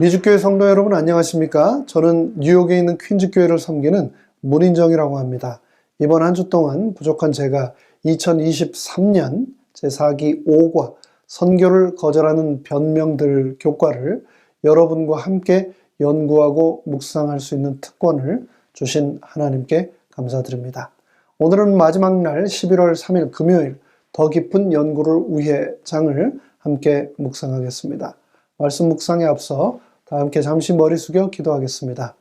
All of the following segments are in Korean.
미주교회 성도 여러분 안녕하십니까? 저는 뉴욕에 있는 퀸즈교회를 섬기는 문인정이라고 합니다. 이번 한 주 동안 부족한 제가 2023년 제4기 5과 선교를 거절하는 변명들 교과를 여러분과 함께 연구하고 묵상할 수 있는 특권을 주신 하나님께 감사드립니다. 오늘은 마지막 날 11월 3일 금요일 더 깊은 연구를 위해 장을 함께 묵상하겠습니다. 말씀 묵상에 앞서 다 함께 잠시 머리 숙여 기도하겠습니다.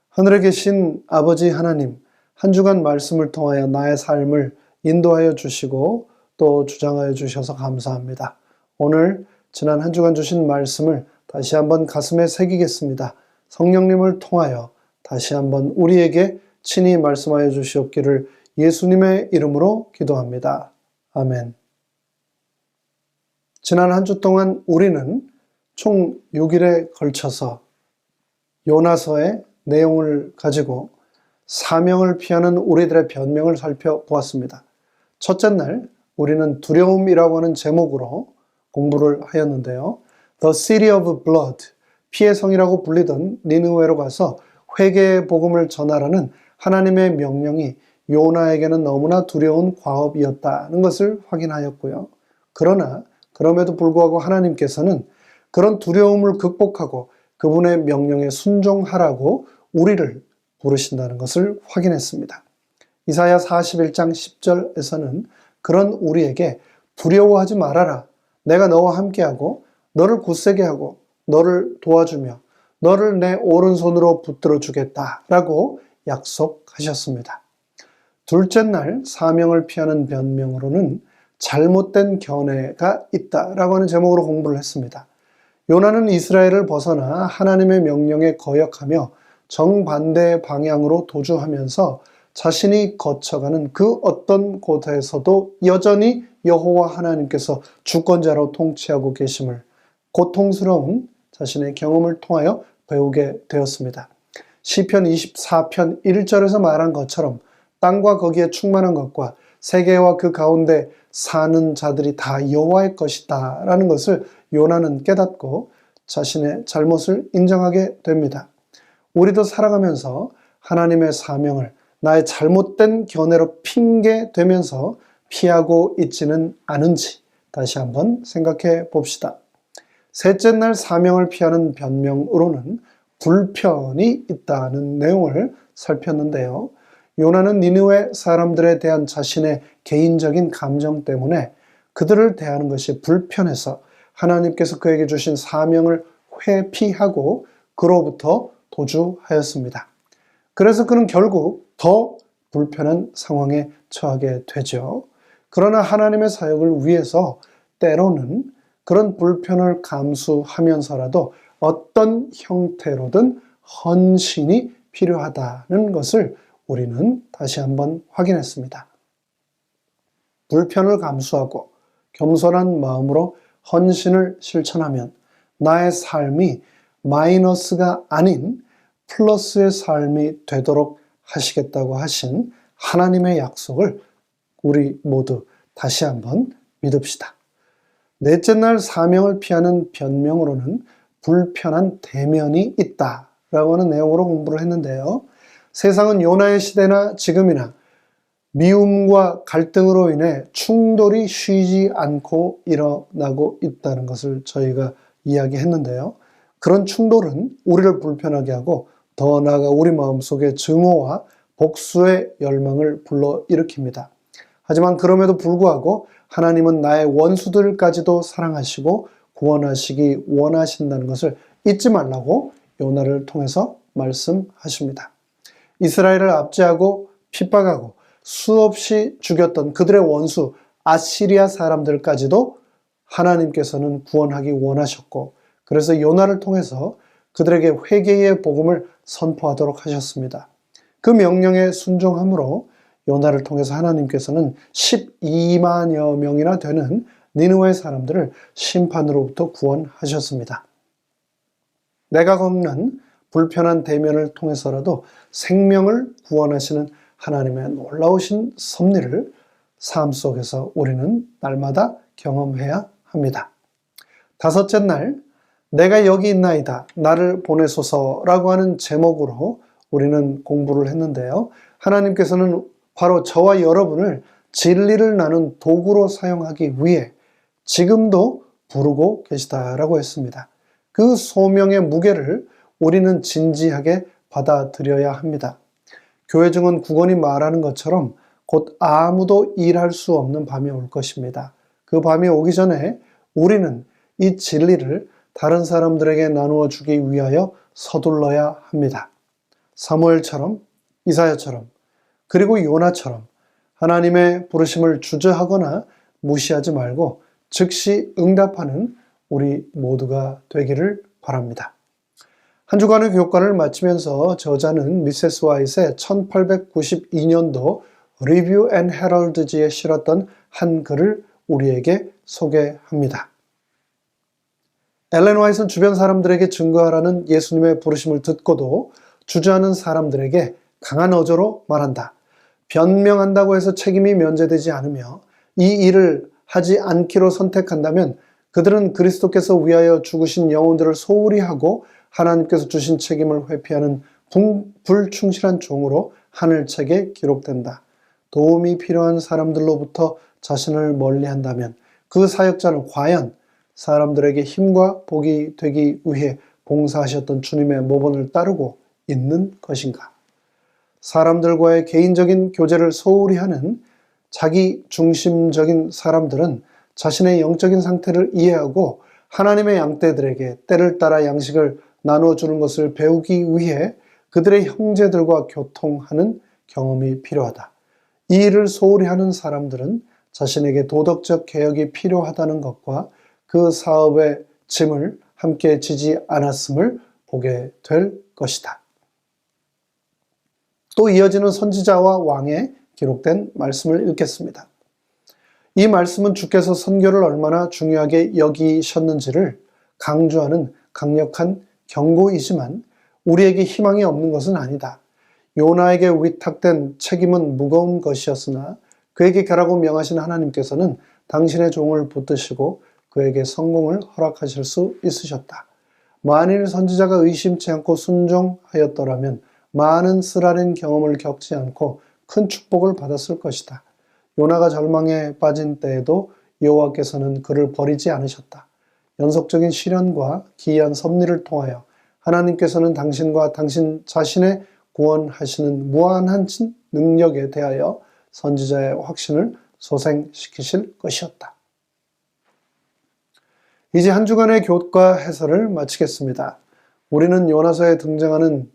하늘에 계신 아버지 하나님, 한 주간 말씀을 통하여 나의 삶을 인도하여 주시고 또 주장하여 주셔서 감사합니다. 오늘 지난 한 주간 주신 말씀을 다시 한번 가슴에 새기겠습니다. 성령님을 통하여 다시 한번 우리에게 친히 말씀하여 주시옵기를 예수님의 이름으로 기도합니다. 아멘. 지난 한 주 동안 우리는 총 6일에 걸쳐서 요나서의 내용을 가지고 사명을 피하는 우리들의 변명을 살펴보았습니다. 첫째 날 우리는 두려움이라고 하는 제목으로 공부를 하였는데요. The City of Blood, 피의 성이라고 불리던 니느웨로 가서 회개의 복음을 전하라는 하나님의 명령이 요나에게는 너무나 두려운 과업이었다는 것을 확인하였고요. 그러나 그럼에도 불구하고 하나님께서는 그런 두려움을 극복하고 그분의 명령에 순종하라고 우리를 부르신다는 것을 확인했습니다. 이사야 41장 10절에서는 그런 우리에게 두려워하지 말아라. 내가 너와 함께하고 너를 굳세게 하고 너를 도와주며 너를 내 오른손으로 붙들어 주겠다라고 약속하셨습니다. 둘째 날 사명을 피하는 변명으로는 잘못된 견해가 있다라고 하는 제목으로 공부를 했습니다. 요나는 이스라엘을 벗어나 하나님의 명령에 거역하며 정반대 방향으로 도주하면서 자신이 거쳐가는 그 어떤 곳에서도 여전히 여호와 하나님께서 주권자로 통치하고 계심을 고통스러운 자신의 경험을 통하여 배우게 되었습니다. 시편 24편 1절에서 말한 것처럼 땅과 거기에 충만한 것과 세계와 그 가운데 사는 자들이 다 여호와의 것이다 라는 것을 요나는 깨닫고 자신의 잘못을 인정하게 됩니다. 우리도 살아가면서 하나님의 사명을 나의 잘못된 견해로 핑계대면서 피하고 있지는 않은지 다시 한번 생각해 봅시다. 셋째 날 사명을 피하는 변명으로는 불편이 있다는 내용을 살폈는데요. 요나는 니느웨 사람들에 대한 자신의 개인적인 감정 때문에 그들을 대하는 것이 불편해서 하나님께서 그에게 주신 사명을 회피하고 그로부터 도주하였습니다. 그래서 그는 결국 더 불편한 상황에 처하게 되죠. 그러나 하나님의 사역을 위해서 때로는 그런 불편을 감수하면서라도 어떤 형태로든 헌신이 필요하다는 것을 우리는 다시 한번 확인했습니다. 불편을 감수하고 겸손한 마음으로 헌신을 실천하면 나의 삶이 마이너스가 아닌 플러스의 삶이 되도록 하시겠다고 하신 하나님의 약속을 우리 모두 다시 한번 믿읍시다. 넷째 날 사명을 피하는 변명으로는 불편한 대면이 있다라고 하는 내용으로 공부를 했는데요. 세상은 요나의 시대나 지금이나 미움과 갈등으로 인해 충돌이 쉬지 않고 일어나고 있다는 것을 저희가 이야기했는데요. 그런 충돌은 우리를 불편하게 하고 더 나아가 우리 마음속에 증오와 복수의 열망을 불러일으킵니다. 하지만 그럼에도 불구하고 하나님은 나의 원수들까지도 사랑하시고 구원하시기 원하신다는 것을 잊지 말라고 요나를 통해서 말씀하십니다. 이스라엘을 압제하고 핍박하고 수없이 죽였던 그들의 원수 아시리아 사람들까지도 하나님께서는 구원하기 원하셨고 그래서 요나를 통해서 그들에게 회개의 복음을 선포하도록 하셨습니다. 그 명령에 순종함으로 요나를 통해서 하나님께서는 12만여 명이나 되는 니느웨 사람들을 심판으로부터 구원하셨습니다. 내가 겪는 불편한 대면을 통해서라도 생명을 구원하시는 하나님의 놀라우신 섭리를 삶 속에서 우리는 날마다 경험해야 합니다. 다섯째 날 내가 여기 있나이다. 나를 보내소서라고 하는 제목으로 우리는 공부를 했는데요. 하나님께서는 바로 저와 여러분을 진리를 나눈 도구로 사용하기 위해 지금도 부르고 계시다라고 했습니다. 그 소명의 무게를 우리는 진지하게 받아들여야 합니다. 교회 증언 국원이 말하는 것처럼 곧 아무도 일할 수 없는 밤이 올 것입니다. 그 밤이 오기 전에 우리는 이 진리를 다른 사람들에게 나누어 주기 위하여 서둘러야 합니다. 사무엘처럼, 이사야처럼, 그리고 요나처럼 하나님의 부르심을 주저하거나 무시하지 말고 즉시 응답하는 우리 모두가 되기를 바랍니다. 한 주간의 교육관을 마치면서 저자는 미세스 와잇의 1892년도 리뷰 앤 헤럴드지에 실었던 한 글을 우리에게 소개합니다. 엘렌 와잇은 주변 사람들에게 증거하라는 예수님의 부르심을 듣고도 주저하는 사람들에게 강한 어조로 말한다. 변명한다고 해서 책임이 면제되지 않으며 이 일을 하지 않기로 선택한다면 그들은 그리스도께서 위하여 죽으신 영혼들을 소홀히 하고 하나님께서 주신 책임을 회피하는 불충실한 종으로 하늘책에 기록된다. 도움이 필요한 사람들로부터 자신을 멀리한다면 그 사역자는 과연 사람들에게 힘과 복이 되기 위해 봉사하셨던 주님의 모본을 따르고 있는 것인가? 사람들과의 개인적인 교제를 소홀히 하는 자기 중심적인 사람들은 자신의 영적인 상태를 이해하고 하나님의 양떼들에게 때를 따라 양식을 나누어주는 것을 배우기 위해 그들의 형제들과 교통하는 경험이 필요하다. 이 일을 소홀히 하는 사람들은 자신에게 도덕적 개혁이 필요하다는 것과 그 사업의 짐을 함께 지지 않았음을 보게 될 것이다. 또 이어지는 선지자와 왕에 기록된 말씀을 읽겠습니다. 이 말씀은 주께서 선교를 얼마나 중요하게 여기셨는지를 강조하는 강력한 경고이지만 우리에게 희망이 없는 것은 아니다. 요나에게 위탁된 책임은 무거운 것이었으나 그에게 가라고 명하신 하나님께서는 당신의 종을 붙드시고 그에게 성공을 허락하실 수 있으셨다. 만일 선지자가 의심치 않고 순종하였더라면 많은 쓰라린 경험을 겪지 않고 큰 축복을 받았을 것이다. 요나가 절망에 빠진 때에도 여호와께서는 그를 버리지 않으셨다. 연속적인 시련과 기이한 섭리를 통하여 하나님께서는 당신과 당신 자신의 구원하시는 무한한 능력에 대하여 선지자의 확신을 소생시키실 것이었다. 이제 한 주간의 교과 해설을 마치겠습니다. 우리는 요나서에 등장하는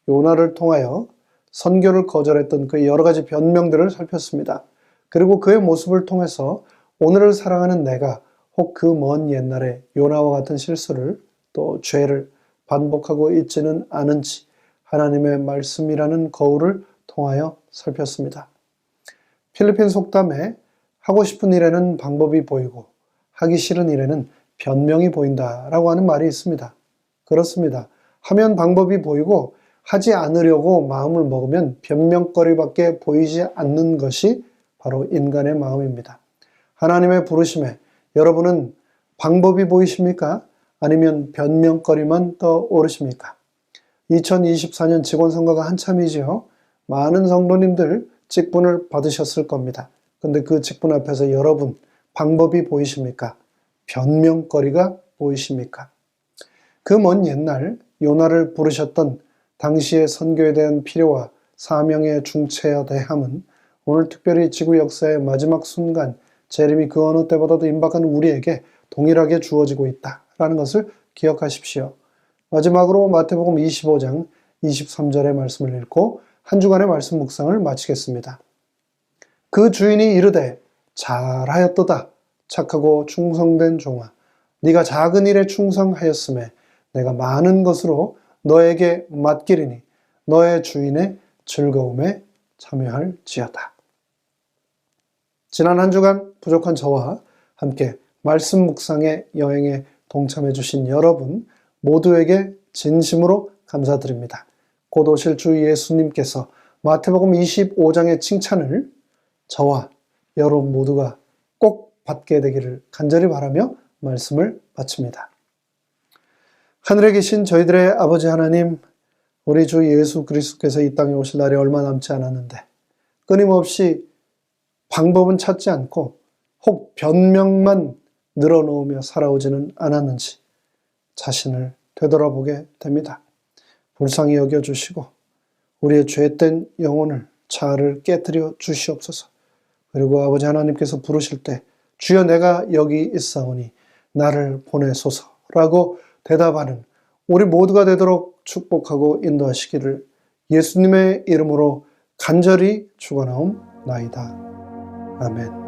요나를 통하여 선교를 거절했던 그 여러 가지 변명들을 살폈습니다. 그리고 그의 모습을 통해서 오늘을 사랑하는 내가 혹 그 먼 옛날에 요나와 같은 실수를 또 죄를 반복하고 있지는 않은지 하나님의 말씀이라는 거울을 통하여 살폈습니다. 필리핀 속담에 하고 싶은 일에는 방법이 보이고 하기 싫은 일에는 변명이 보인다라고 하는 말이 있습니다. 그렇습니다. 하면 방법이 보이고 하지 않으려고 마음을 먹으면 변명거리밖에 보이지 않는 것이 바로 인간의 마음입니다. 하나님의 부르심에 여러분은 방법이 보이십니까? 아니면 변명거리만 떠오르십니까? 2024년 직원선거가 한참이지요. 많은 성도님들 직분을 받으셨을 겁니다. 근데 그 직분 앞에서 여러분 방법이 보이십니까? 변명거리가 보이십니까? 그 먼 옛날 요나를 부르셨던 당시의 선교에 대한 필요와 사명의 중체대함은 오늘 특별히 지구 역사의 마지막 순간 재림이 그 어느 때보다도 임박한 우리에게 동일하게 주어지고 있다라는 것을 기억하십시오. 마지막으로 마태복음 25장 23절의 말씀을 읽고 한 주간의 말씀 묵상을 마치겠습니다. 그 주인이 이르되 잘하였도다 착하고 충성된 종아 네가 작은 일에 충성하였음에 내가 많은 것으로 너에게 맡기리니 너의 주인의 즐거움에 참여할지어다. 지난 한 주간 부족한 저와 함께 말씀 묵상의 여행에 동참해 주신 여러분 모두에게 진심으로 감사드립니다. 곧 오실 주 예수님께서 마태복음 25장의 칭찬을 저와 여러분 모두가 꼭 받게 되기를 간절히 바라며 말씀을 마칩니다. 하늘에 계신 저희들의 아버지 하나님, 우리 주 예수 그리스도께서 이 땅에 오실 날이 얼마 남지 않았는데 끊임없이 방법은 찾지 않고 혹 변명만 늘어놓으며 살아오지는 않았는지 자신을 되돌아보게 됩니다. 불쌍히 여겨주시고 우리의 죄된 영혼을 자아를 깨뜨려 주시옵소서. 그리고 아버지 하나님께서 부르실 때 주여 내가 여기 있사오니 나를 보내소서라고 대답하는 우리 모두가 되도록 축복하고 인도하시기를 예수님의 이름으로 간절히 축원하옵나이다. 아멘.